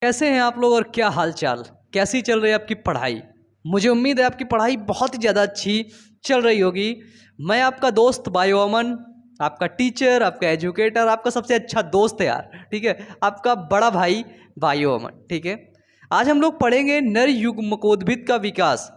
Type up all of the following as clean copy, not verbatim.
कैसे हैं आप लोग और क्या हाल चाल, कैसी चल रही है आपकी पढ़ाई। मुझे उम्मीद है आपकी पढ़ाई बहुत ही ज़्यादा अच्छी चल रही होगी। मैं आपका दोस्त बायो अमन, आपका टीचर, आपका एजुकेटर, आपका सबसे अच्छा दोस्त है यार, ठीक है, आपका बड़ा भाई बायो अमन, ठीक है। आज हम लोग पढ़ेंगे नर युग्मकोद्भिद का विकास,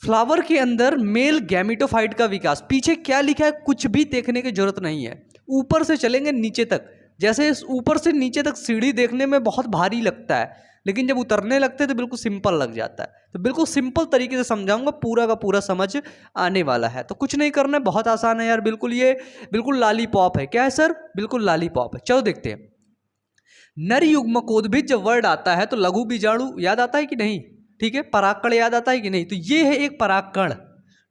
फ्लावर के अंदर मेल गैमेटोफाइट का विकास। पीछे क्या लिखा है कुछ भी देखने की जरूरत नहीं है, ऊपर से चलेंगे नीचे तक। जैसे ऊपर से नीचे तक सीढ़ी देखने में बहुत भारी लगता है, लेकिन जब उतरने लगते हैं तो बिल्कुल सिंपल लग जाता है। तो बिल्कुल सिंपल तरीके से समझाऊंगा, पूरा का पूरा समझ आने वाला है। तो कुछ नहीं करना है, बहुत आसान है यार, बिल्कुल ये बिल्कुल लालीपॉप है। क्या है सर? बिल्कुल लालीपॉप है। चलो देखते हैं। नर युग्मकोद्भिद जब वर्ड आता है तो लघु बीजाणु याद आता है कि नहीं? ठीक है, परागकण याद आता है कि नहीं? तो ये है एक परागकण,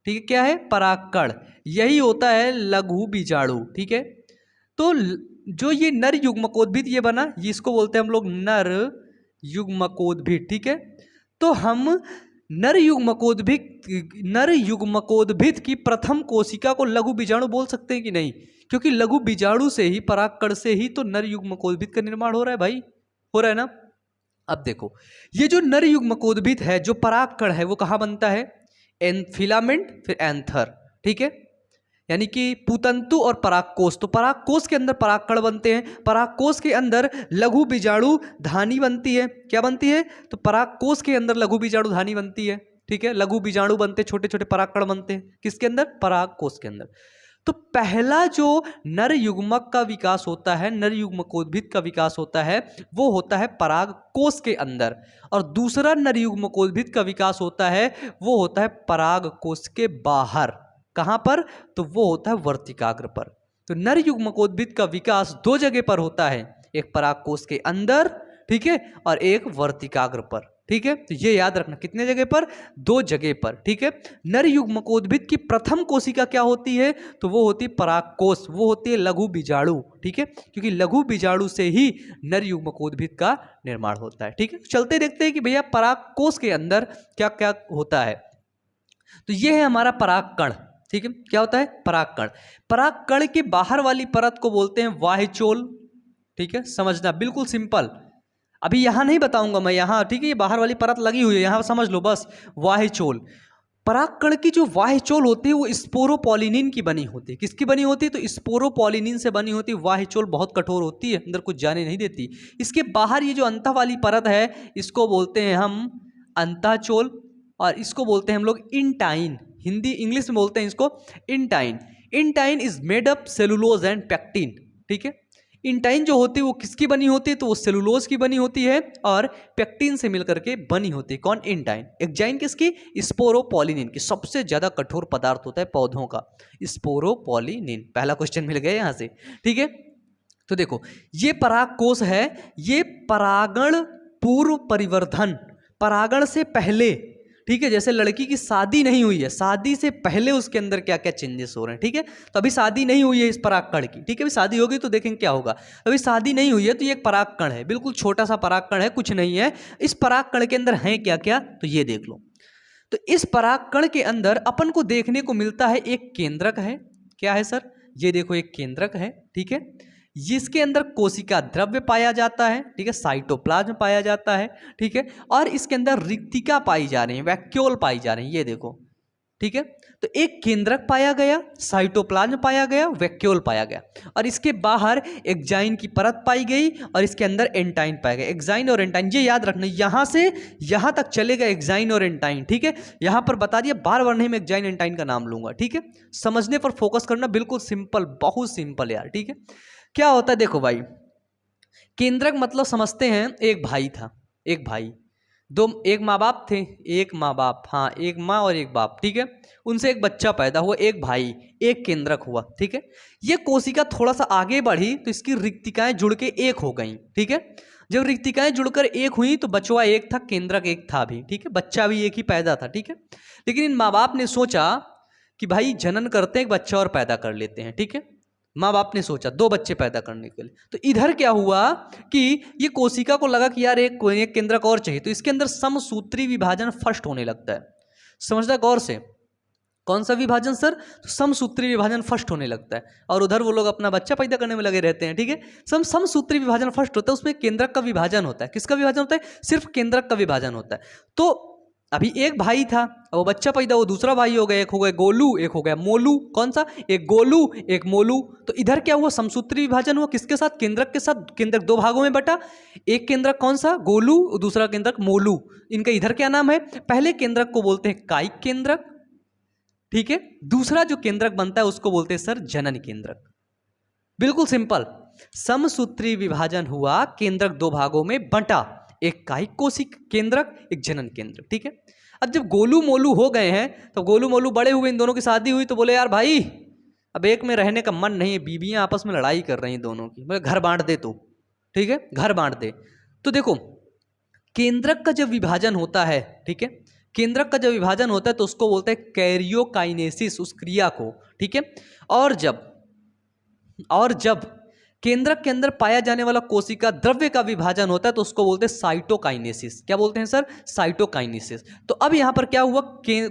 ठीक है। क्या है? परागकण। यही होता है लघु बीजाणु, ठीक है। तो जो ये नर युग्मकोद्भिद ये बना, ये इसको बोलते हैं हम लोग नर युग्मकोद्भिद, ठीक है। तो हम नर युग्मकोद्भिद की प्रथम कोशिका को लघु बीजाणु बोल सकते हैं कि नहीं? क्योंकि लघु बीजाणु से ही, परागकण से ही तो नर युग्मकोद्भिद का निर्माण हो रहा है भाई, हो रहा है ना। अब देखो, ये जो नर युग्मकोद्भिद है, जो परागकण है, वो कहाँ बनता है? फिलामेंट, फिर एंथर, ठीक है। यानी कि पुतंतु और परागकोश। तो परागकोश के अंदर परागकण बनते हैं, परागकोश के अंदर लघु बीजाणु धानी बनती है। क्या बनती है? तो परागकोश के अंदर लघु बीजाणु धानी बनती है, ठीक है। लघु बीजाणु बनते, छोटे छोटे परागकण बनते हैं, किसके अंदर? परागकोश के अंदर। तो पहला जो नर युग्मक का विकास होता है, नर युग्मकोद्भिद का विकास होता है, वो होता है परागकोश के अंदर। और दूसरा नर युग्मकोद्भिद का विकास होता है, वो होता है परागकोश के बाहर। कहाँ पर? तो वो होता है वर्तिकाग्र पर। तो नर युग्मकोद्भिद का विकास दो जगह पर होता है, एक परागकोश के अंदर, ठीक है, और एक वर्तिकाग्र पर, ठीक है। तो ये याद रखना, कितने जगह पर? दो जगह पर, ठीक है। नर युग्मकोद्भिद की प्रथम कोशिका क्या होती है? तो वो होती है परागकोश, वो होती है लघु बीजाणु, ठीक है। क्योंकि लघु बीजाणु से ही नर युग्मकोद्भिद का निर्माण होता है, ठीक है। चलते देखते हैं कि भैया परागकोश के अंदर क्या क्या होता है। तो ये है हमारा परागकण, ठीक है। क्या होता है? परागकण। परागकण के बाहर वाली परत को बोलते हैं वाह्यचोल, ठीक है। समझना, बिल्कुल सिंपल। अभी यहां नहीं बताऊंगा मैं, यहां, ठीक है, ये बाहर वाली परत लगी हुई है, यहां समझ लो बस। वाह्यचोल, परागकण की जो वाह्यचोल होती है वो स्पोरोपॉलिनिन की बनी होती है। किसकी बनी होती है? तो स्पोरोपॉलिनिन से बनी होती है। वाह्यचोल बहुत कठोर होती है, अंदर कुछ जाने नहीं देती। इसके बाहर ये जो अंतः वाली परत है, इसको बोलते हैं हम अंतःचोल, और इसको बोलते हैं हम लोग इंटाइन। हिंदी इंग्लिश में बोलते हैं इसको intine. Intine is made up cellulose and pectin, ठीक है। इंटाइन जो होती है वो किसकी बनी होती है? तो वो सेलुलोज की बनी होती है और पेक्टिन से मिलकर के बनी होती है। कौन? इंटाइन। एक्जाइन किसकी? स्पोरोपॉलिनिन की। सबसे ज्यादा कठोर पदार्थ होता है पौधों का स्पोरोपॉलिनिन। पहला क्वेश्चन मिल गया यहां से, ठीक है। तो देखो, ये परागकोश है, ये परागण पूर्व परिवर्धन, परागण से पहले, ठीक है। जैसे लड़की की शादी नहीं हुई है, शादी से पहले उसके अंदर क्या क्या चेंजेस हो रहे हैं, ठीक है। तो अभी शादी नहीं हुई है इस परागकण की, ठीक है। अभी शादी होगी तो देखेंगे क्या होगा। अभी शादी नहीं हुई है तो ये एक परागकण है, बिल्कुल छोटा सा परागकण है, कुछ नहीं है। इस परागकण के अंदर है क्या क्या, तो ये देख लो। तो इस परागकण के अंदर अपन को देखने को मिलता है एक केंद्रक है। क्या है सर? ये देखो, एक केंद्रक है, ठीक है। जिसके अंदर कोशिका द्रव्य पाया जाता है, ठीक है, साइटोप्लाज्म पाया जाता है, ठीक है। और इसके अंदर रिक्तिका पाई जा रही है, वैक्यूल पाई जा रही है, ये देखो, ठीक है। तो एक केंद्रक पाया गया, साइटोप्लाज्म पाया गया, वैक्यूल पाया गया, और इसके बाहर एक्जाइन की परत पाई गई, और इसके अंदर एंटाइन पाया गया। एक्जाइन और एंटाइन, ये याद रखना, यहां से यहां तक चलेगा एक्जाइन और एंटाइन, ठीक है। यहां पर बता दिया, बार बार नहीं मैं एक्जाइन एंटाइन का नाम लूंगा, ठीक है। समझने पर फोकस करना, बिल्कुल सिंपल, बहुत सिंपल यार, ठीक है। क्या होता है देखो भाई, केंद्रक मतलब समझते हैं, एक भाई था, एक भाई, दो, एक माँ बाप थे, एक माँ बाप, हाँ, एक माँ और एक बाप, ठीक है। उनसे एक बच्चा पैदा हुआ, एक भाई, एक केंद्रक हुआ, ठीक है। ये कोशिका थोड़ा सा आगे बढ़ी तो इसकी रिक्तिकाएं जुड़ के एक हो गई, ठीक है। जब रिक्तिकाएं जुड़कर एक हुई तो बचवा एक था, केंद्रक एक था भी, ठीक है। बच्चा भी एक ही पैदा था, ठीक है। लेकिन इन माँ बाप ने सोचा कि भाई जनन करते हैं, एक बच्चा और पैदा कर लेते हैं, ठीक है। माँ बाप ने सोचा दो बच्चे पैदा करने के लिए। तो इधर क्या हुआ कि ये कोशिका को लगा कि यार एक केंद्रक और चाहिए, तो इसके अंदर समसूत्री विभाजन फर्स्ट होने लगता है। समझदा गौर से, कौन सा विभाजन सर? तो समसूत्री विभाजन फर्स्ट होने लगता है, और उधर वो लोग अपना बच्चा पैदा करने में लगे रहते हैं, ठीक है। समसूत्री विभाजन फर्स्ट होता है, उसमें केंद्रक का विभाजन होता है। किसका विभाजन होता है? सिर्फ केंद्रक का विभाजन होता है। तो अभी एक भाई था, वो बच्चा पैदा, वो दूसरा भाई हो गया, एक हो गया गोलू, एक हो गया मोलू। कौन सा? एक गोलू एक मोलू। तो इधर क्या हुआ? समसूत्री विभाजन हुआ, किसके साथ? केंद्रक के साथ। केंद्रक दो भागों में बटा, एक केंद्रक कौन सा? गोलू, दूसरा केंद्रक मोलू। इनका इधर क्या नाम है? पहले केंद्रक को बोलते हैं कायिक केंद्रक, ठीक है। दूसरा जो केंद्रक बनता है उसको बोलते हैं सर जनन केंद्रक। बिल्कुल सिंपल। समसूत्री विभाजन हुआ, केंद्रक दो भागों में बंटा, एक कायिक कोशिक केंद्रक, एक जनन केंद्रक, ठीक है। अब जब गोलू मोलू हो गए हैं, तो गोलू मोलू बड़े हुए, इन दोनों की शादी हुई, तो बोले यार भाई अब एक में रहने का मन नहीं है, बीबियां आपस में लड़ाई कर रही हैं दोनों की, बोले घर बांट दे तू, ठीक है, घर बांट दे। तो देखो केंद्रक का जब विभाजन होता है, ठीक है, केंद्रक का जब विभाजन होता है तो उसको बोलते हैं कैरियोकाइनेसिस, उस क्रिया को, ठीक है। और जब केंद्रक के अंदर पाया जाने वाला कोशिका द्रव्य का विभाजन होता है तो उसको बोलते हैं साइटोकाइनेसिस। क्या बोलते हैं सर? साइटोकाइनेसिस। तो अब यहां पर क्या हुआ?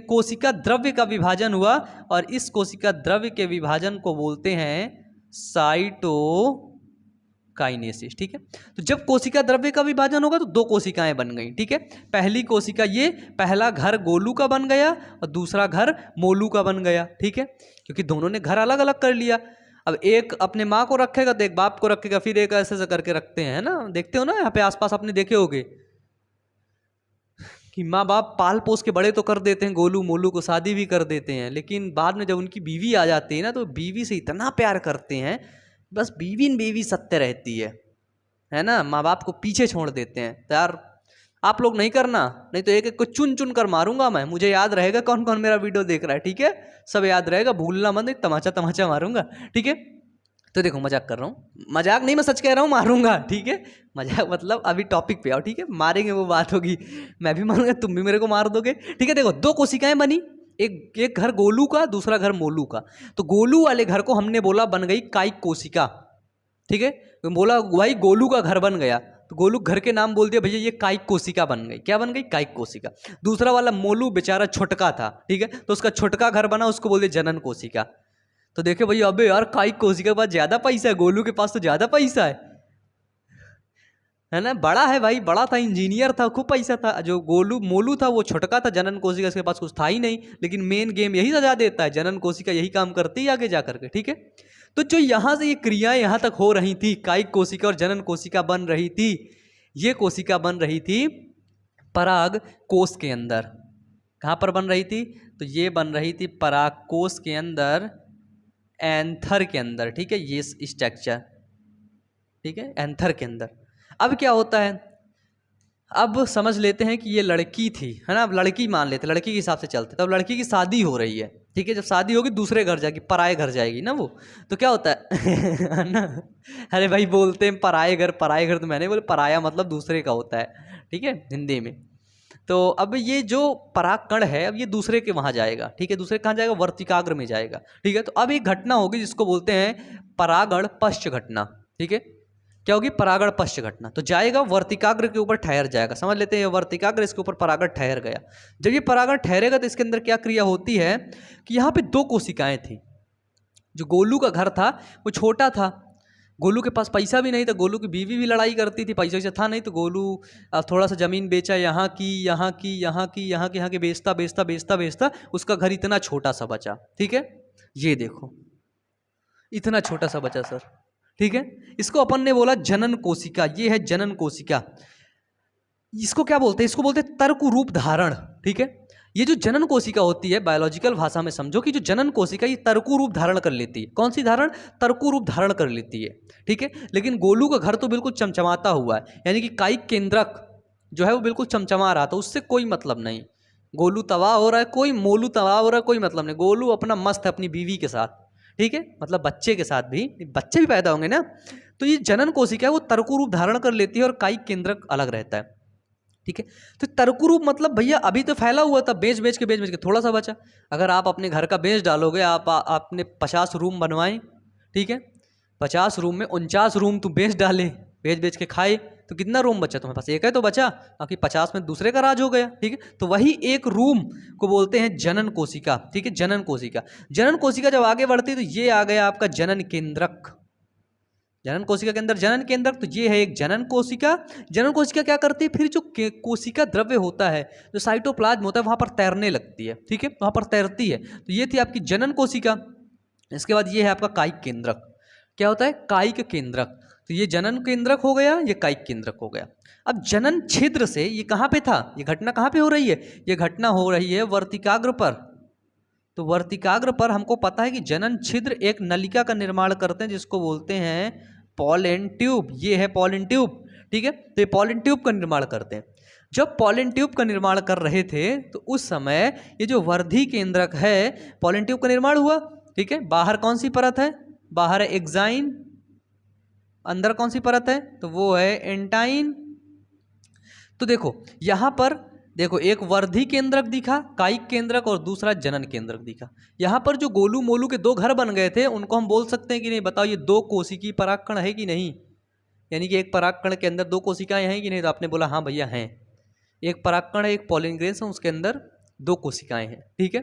कोशिका द्रव्य का विभाजन हुआ, और इस कोशिका द्रव्य के विभाजन को बोलते हैं साइटोकाइनेसिस, ठीक है। तो जब कोशिका द्रव्य का विभाजन होगा तो दो कोशिकाएं बन गई, ठीक है। पहली कोशिका, ये पहला घर गोलू का बन गया और दूसरा घर मोलू का बन गया, ठीक है, क्योंकि दोनों ने घर अलग अलग कर लिया। अब एक अपने माँ को रखेगा तो एक बाप को रखेगा, फिर एक ऐसे करके रखते हैं ना, देखते हो ना यहाँ पे आसपास आपने देखे होंगे कि माँ बाप पाल पोस के बड़े तो कर देते हैं, गोलू मोलू को शादी भी कर देते हैं, लेकिन बाद में जब उनकी बीवी आ जाती है ना तो बीवी से इतना प्यार करते हैं, बस बीवी न बीवी सत्य रहती है ना, माँ बाप को पीछे छोड़ देते हैं। तो यार आप लोग नहीं करना, नहीं तो एक एक को चुन चुन कर मारूंगा मैं, मुझे याद रहेगा कौन कौन मेरा वीडियो देख रहा है, ठीक है, सब याद रहेगा, भूलना मत, एक तमाचा मारूंगा, ठीक है। तो देखो मजाक कर रहा हूँ, मजाक नहीं, मैं सच कह रहा हूँ, मारूंगा, ठीक है, मजाक मतलब अभी टॉपिक पे आओ, ठीक है, मारेंगे वो बात होगी, मैं भी मारूंगा, तुम भी मेरे को मार दोगे, ठीक है। देखो दो कोशिकाएं बनी, एक घर गोलू का, दूसरा घर मोलू का। तो गोलू वाले घर को हमने बोला बन गई कायिक कोशिका, ठीक है, तो बोला भाई गोलू का घर बन गया, तो गोलू घर के नाम बोल दिया भैया ये कायिक कोशिका बन गई। क्या बन गई? कायिक कोशिका। दूसरा वाला मोलू बेचारा छोटका था, ठीक है, तो उसका छोटका घर बना, उसको बोल दिया जनन कोशिका। तो देखे भैया अबे यार कायिक कोशिका के पास ज्यादा पैसा है, गोलू के पास तो ज्यादा पैसा है ना, बड़ा है भाई, बड़ा था, इंजीनियर था, खूब पैसा था। जो गोलू मोलू था वो छोटका था, जनन कोशिका इसके पास कुछ था ही नहीं, लेकिन मेन गेम यही सजा देता है, जनन कोशिका यही काम करती है आगे जा करके, ठीक है। तो जो यहाँ से ये क्रियाएं यहाँ तक हो रही थी, कायिक कोशिका और जनन कोशिका बन रही थी, ये कोशिका बन रही थी पराग कोश के अंदर। कहाँ पर बन रही थी? तो ये बन रही थी पराग कोश के अंदर, एंथर के अंदर, ठीक है, ये स्ट्रक्चर, ठीक है, एंथर के अंदर। अब क्या होता है, अब समझ लेते हैं कि ये लड़की थी, है ना, अब लड़की मान लेते, लड़की के हिसाब से चलते, तब लड़की की शादी हो रही है, ठीक है, जब शादी होगी दूसरे घर जाएगी, पराए घर जाएगी ना वो, तो क्या होता है ना, अरे भाई बोलते हैं पराए घर, तो मैंने बोले पराया मतलब दूसरे का होता है, ठीक है, हिंदी में। तो अब ये जो परागकण है, अब ये दूसरे के वहाँ जाएगा, ठीक है, दूसरे कहाँ जाएगा? वर्तिकाग्र में जाएगा, ठीक है। तो अब एक घटना होगी जिसको बोलते हैं परागण पश्च घटना, ठीक है, क्या होगी? परागण पश्च घटना। तो जाएगा वर्तिकाग्र के ऊपर ठहर जाएगा, समझ लेते हैं, वर्तिकाग्र इसके ऊपर परागण ठहर गया। जब ये परागण ठहरेगा तो इसके अंदर क्या क्रिया होती है कि यहाँ पे दो कोशिकाएं थी। जो गोलू का घर था वो छोटा था, गोलू के पास पैसा भी नहीं था, गोलू की बीवी भी लड़ाई करती थी, पैसा वैसा था नहीं, तो गोलू थोड़ा सा ज़मीन बेचा, यहाँ की बेचता उसका घर इतना छोटा सा बचा, ठीक है, ये देखो इतना छोटा सा बचा सर, ठीक है। इसको अपन ने बोला जनन कोशिका, ये है जनन कोशिका। इसको क्या बोलते हैं? इसको बोलते हैं तर्क रूप धारण, ठीक है। ये जो जनन कोशिका होती है, बायोलॉजिकल भाषा में समझो कि जो जनन कोशिका ये तर्कु रूप धारण कर लेती है। कौन सी धारण? तर्कु रूप धारण कर लेती है, ठीक है। लेकिन गोलू का घर तो बिल्कुल चमचमाता हुआ है, यानी कि कायिक केंद्रक जो है वो बिल्कुल चमचमा रहा था, उससे कोई मतलब नहीं। गोलू तबाह हो रहा है, कोई मोलू तबाह हो रहा है, कोई मतलब नहीं। गोलू अपना मस्त है अपनी बीवी के साथ, ठीक है, मतलब बच्चे के साथ भी, बच्चे भी पैदा होंगे ना। तो ये जनन कोशिका है वो तर्कु रूप धारण कर लेती है और कायिक केंद्रक अलग रहता है, ठीक है। तो तर्कु रूप मतलब भैया अभी तो फैला हुआ था, बेच के थोड़ा सा बचा। अगर आप अपने घर का बेच डालोगे, आपने 50 रूम बनवाए, ठीक है, 50 रूम में 49 रूम तुम बेच डाले, बेच के खाए, तो कितना रूम बचा? तुम्हारे पास एक है तो बचा, बाकी 50 में दूसरे का राज हो गया। ठीक है, तो वही एक रूम को बोलते हैं जनन कोशिका। ठीक है, जनन कोशिका। जनन कोशिका जब आगे बढ़ती है तो ये आ गया आपका जनन केंद्रक। जनन कोशिका के अंदर जनन केंद्रक, तो ये है एक जनन कोशिका। जनन कोशिका क्या करती है, फिर जो कोशिका द्रव्य होता है, जो साइटोप्लाज्म होता है, वहां पर तैरने लगती है। ठीक है, वहां पर तैरती है। तो ये थी आपकी जनन कोशिका। इसके बाद ये है आपका कायिक केंद्रक। क्या होता है? कायिक केंद्रक। तो ये जनन केंद्रक हो गया, ये कायिक केंद्रक हो गया। अब जनन छिद्र से ये कहाँ पे था, ये घटना कहाँ पे हो रही है? ये घटना हो रही है वर्तिकाग्र पर। तो वर्तिकाग्र पर हमको पता है कि जनन छिद्र एक नलिका का निर्माण करते हैं, जिसको बोलते हैं पॉलन ट्यूब। ये है पॉलन ट्यूब। ठीक है, तो ये पॉलन ट्यूब का निर्माण करते हैं। जब पॉलन ट्यूब का निर्माण कर रहे थे तो उस समय ये जो वर्धी केंद्रक है, पॉलन ट्यूब का निर्माण हुआ। ठीक है, बाहर कौन सी परत है? बाहर है एक्साइन, अंदर कौन सी परत है? तो वो है एंटाइन। तो देखो यहां पर देखो, एक वर्धी केंद्रक दिखा, कायिक केंद्रक, और दूसरा जनन केंद्रक दिखा। यहाँ पर जो गोलू मोलू के दो घर बन गए थे, उनको हम बोल सकते हैं कि नहीं? बताओ, ये दो कोशिकी परागकण है कि नहीं? यानी कि एक परागकण के अंदर दो कोशिकाएं हैं कि नहीं? तो आपने बोला हाँ भैया हैं। एक परागकण है, एक पॉलिन ग्रेन्स है, उसके अंदर दो कोशिकाएं हैं। ठीक है,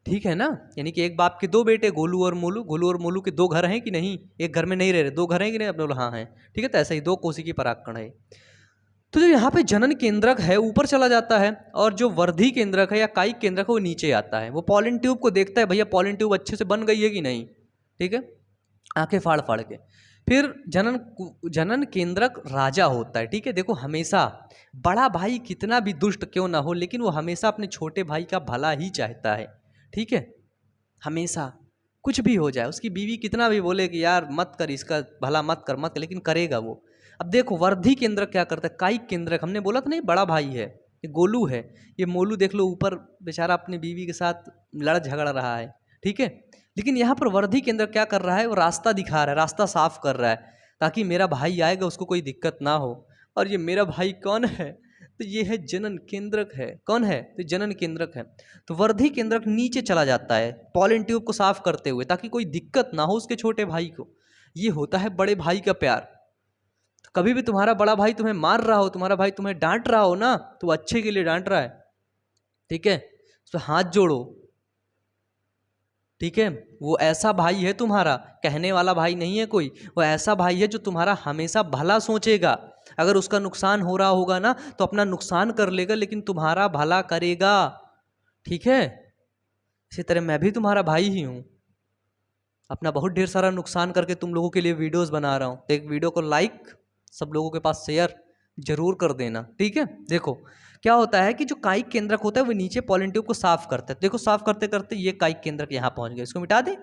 ठीक है ना? यानी कि एक बाप के दो बेटे, गोलू और मोलू। गोलू और मोलू के दो घर हैं कि नहीं? एक घर में नहीं रह रहे, दो घर हैं कि नहीं? आपने बोला हाँ हैं। ठीक है, तो ऐसा ही दो कोशिकी परागकण है। तो जो यहाँ पे जनन केंद्रक है ऊपर चला जाता है, और जो वर्धी केंद्रक है या कायिक केंद्रक है वो नीचे आता है। वो पॉलिन ट्यूब को देखता है, भैया पॉलिन ट्यूब अच्छे से बन गई है कि नहीं। ठीक है, आंखें फाड़ फाड़ के। फिर जनन केंद्रक राजा होता है। ठीक है, देखो हमेशा बड़ा भाई कितना भी दुष्ट क्यों ना हो, लेकिन वो हमेशा अपने छोटे भाई का भला ही चाहता है। ठीक है, हमेशा कुछ भी हो जाए, उसकी बीवी कितना भी बोले कि यार मत कर, इसका भला मत कर, मत कर, लेकिन करेगा वो। अब देखो वर्धी केंद्रक क्या करता है, कायिक केंद्रक, हमने बोला था नहीं बड़ा भाई है, ये गोलू है, ये मोलू देख लो ऊपर बेचारा अपनी बीवी के साथ लड़ झगड़ रहा है। ठीक है, लेकिन यहाँ पर वर्धी केंद्रक क्या कर रहा है, वो रास्ता दिखा रहा है, रास्ता साफ कर रहा है, ताकि मेरा भाई आएगा उसको कोई दिक्कत ना हो। और ये मेरा भाई कौन है? तो ये है जनन केंद्रक है। कौन है? तो जनन केंद्रक है। तो वर्धी केंद्रक नीचे चला जाता है पॉलिन ट्यूब को साफ करते हुए, ताकि कोई दिक्कत ना हो उसके छोटे भाई को। ये होता है बड़े भाई का प्यार। तो कभी भी तुम्हारा बड़ा भाई तुम्हें मार रहा हो, तुम्हारा भाई तुम्हें डांट रहा हो ना, तो अच्छे के लिए डांट रहा है। ठीक है, तो हाथ जोड़ो। ठीक है, वो ऐसा भाई है तुम्हारा, कहने वाला भाई नहीं है कोई। वो ऐसा भाई है जो तुम्हारा हमेशा भला सोचेगा। अगर उसका नुकसान हो रहा होगा ना तो अपना नुकसान कर लेगा, लेकिन तुम्हारा भला करेगा। ठीक है, इसी तरह मैं भी तुम्हारा भाई ही हूँ। अपना बहुत ढेर सारा नुकसान करके तुम लोगों के लिए वीडियोस बना रहा हूँ। तो एक वीडियो को लाइक, सब लोगों के पास शेयर जरूर कर देना। ठीक है, देखो क्या होता है कि जो कायिक केंद्रक होता है वो नीचे पॉलिन ट्यूब को साफ करता है। देखो साफ करते करते ये कायिक केंद्रक यहाँ पहुँच गया, इसको मिटा दे।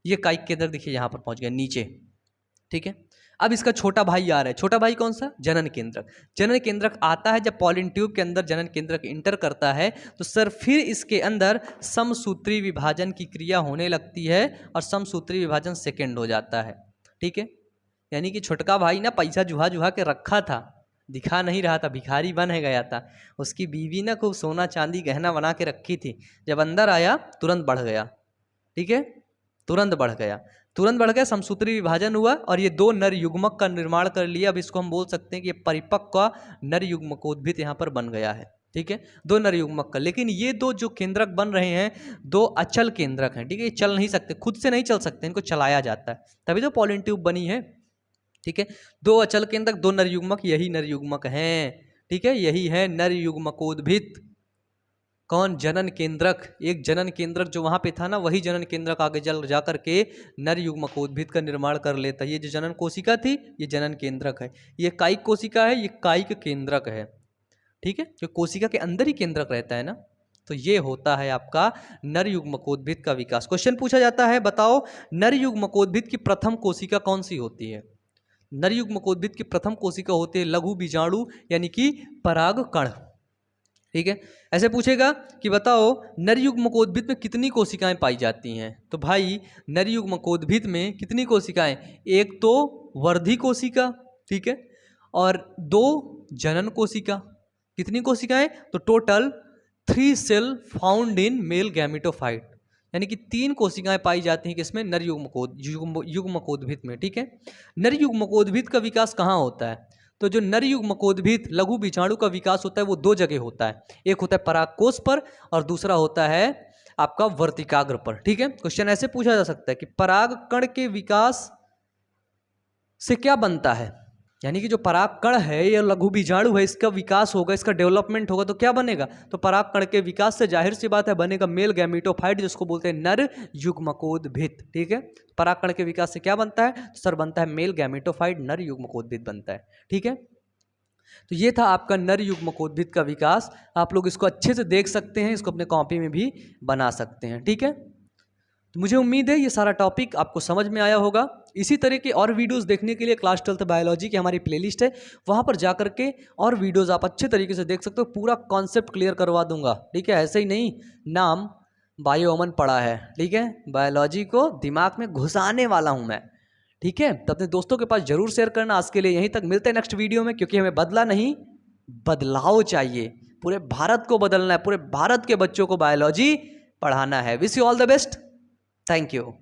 ये कायिक केंद्रक देखिए यहाँ पर पहुँच गया नीचे। ठीक है, अब इसका छोटा भाई आ रहा है। छोटा भाई कौन सा? जनन केंद्रक। जनन केंद्रक आता है जब पॉलिन ट्यूब के अंदर जनन केंद्रक इंटर करता है, तो सर फिर इसके अंदर समसूत्री विभाजन की क्रिया होने लगती है, और समसूत्री विभाजन सेकेंड हो जाता है। ठीक है, यानी कि छोटका भाई ना पैसा जुहा जुहा के रखा था, दिखा नहीं रहा था, भिखारी बन गया था। उसकी बीवी ना खूब सोना चांदी गहना बना के रखी थी, जब अंदर आया तुरंत बढ़ गया। ठीक है, तुरंत बढ़ गया, तुरंत बढ़ गया, समसूत्री विभाजन हुआ, और ये दो नर युग्मक का निर्माण कर लिया। अब इसको हम बोल सकते हैं कि ये परिपक्व नर युग्मकोद्भिद यहाँ पर बन गया है। ठीक है, दो नर युग्मक का। लेकिन ये दो जो केंद्रक बन रहे हैं, दो अचल केंद्रक हैं। ठीक है, ये चल नहीं सकते, खुद से नहीं चल सकते, इनको चलाया जाता है, तभी तो पॉलिन ट्यूब बनी है। ठीक है, दो अचल केंद्रक, दो नर युग्मक, यही नर युग्मक हैं। ठीक है, यही है नर युग्मकोद्भिद। कौन? जनन केंद्रक। एक जनन केंद्रक जो वहां पे था ना, वही जनन केंद्रक आगे चल जा करके नर युग्मकोद्भिद का निर्माण कर लेता है। ये जो जनन कोशिका थी ये जनन केंद्रक है, ये कायिक कोशिका है, ये कायिक केंद्रक है। ठीक है, जो कोशिका के अंदर ही केंद्रक रहता है ना, तो ये होता है आपका नर युग्मकोद्भिद का विकास। क्वेश्चन पूछा जाता है, बताओ नर युग्मकोद्भिद की प्रथम कोशिका कौन सी होती है? नर युग्मकोद्भिद की प्रथम कोशिका होती है लघु बीजाणु, यानी कि परागकण। ठीक है, ऐसे पूछेगा कि बताओ नर युग्मकोद्भिद में कितनी कोशिकाएं पाई जाती हैं? तो भाई नर युग्मकोद्भिद में कितनी कोशिकाएं? एक तो वर्धी कोशिका, ठीक है, और दो जनन कोशिका। कितनी कोशिकाएं? तो total 3 cell found in male gametophyte, यानी कि 3 कोशिकाएं पाई जाती हैं किसमें? नर युग्मकोद्भिद में। ठीक है, नर युग्मकोद्भिद का विकास कहाँ होता है? तो जो नर युग्मकोद्भिद लघु बीजाणु का विकास होता है वो दो जगह होता है, एक होता है परागकोश पर और दूसरा होता है आपका वर्तिकाग्र पर। ठीक है, क्वेश्चन ऐसे पूछा जा सकता है कि पराग कण के विकास से क्या बनता है, यानी कि जो पराग कण है या लघु बीजाणु है, इसका विकास होगा, इसका डेवलपमेंट होगा तो क्या बनेगा, तो पराग कण के विकास से जाहिर सी बात है बनेगा मेल गैमेटोफाइट, जिसको बोलते हैं नर युग्मकोद्भिद। ठीक है, पराग कण के विकास से क्या बनता है, तो सर बनता है मेल गैमेटोफाइट, नर युग्मकोद्भिद बनता है। ठीक है, तो ये था आपका नर युग्मकोद्भिद का विकास। आप लोग इसको अच्छे से देख सकते हैं, इसको अपने कॉपी में भी बना सकते हैं। ठीक है, तो मुझे उम्मीद है ये सारा टॉपिक आपको समझ में आया होगा। इसी तरह के और वीडियोस देखने के लिए क्लास 12th बायोलॉजी की हमारी प्लेलिस्ट है, वहाँ पर जा करके और वीडियोस आप अच्छे तरीके से देख सकते हो, पूरा कॉन्सेप्ट क्लियर करवा दूंगा। ठीक है, ऐसे ही नहीं नाम बायो अमन पढ़ा है, ठीक है, बायोलॉजी को दिमाग में घुसाने वाला हूँ मैं। ठीक है, तो अपने दोस्तों के पास जरूर शेयर करना। आज के लिए यहीं तक, मिलते हैं नेक्स्ट वीडियो में, क्योंकि हमें बदला नहीं बदलाव चाहिए, पूरे भारत को बदलना है, पूरे भारत के बच्चों को बायोलॉजी पढ़ाना है। Wish you all the best, thank you.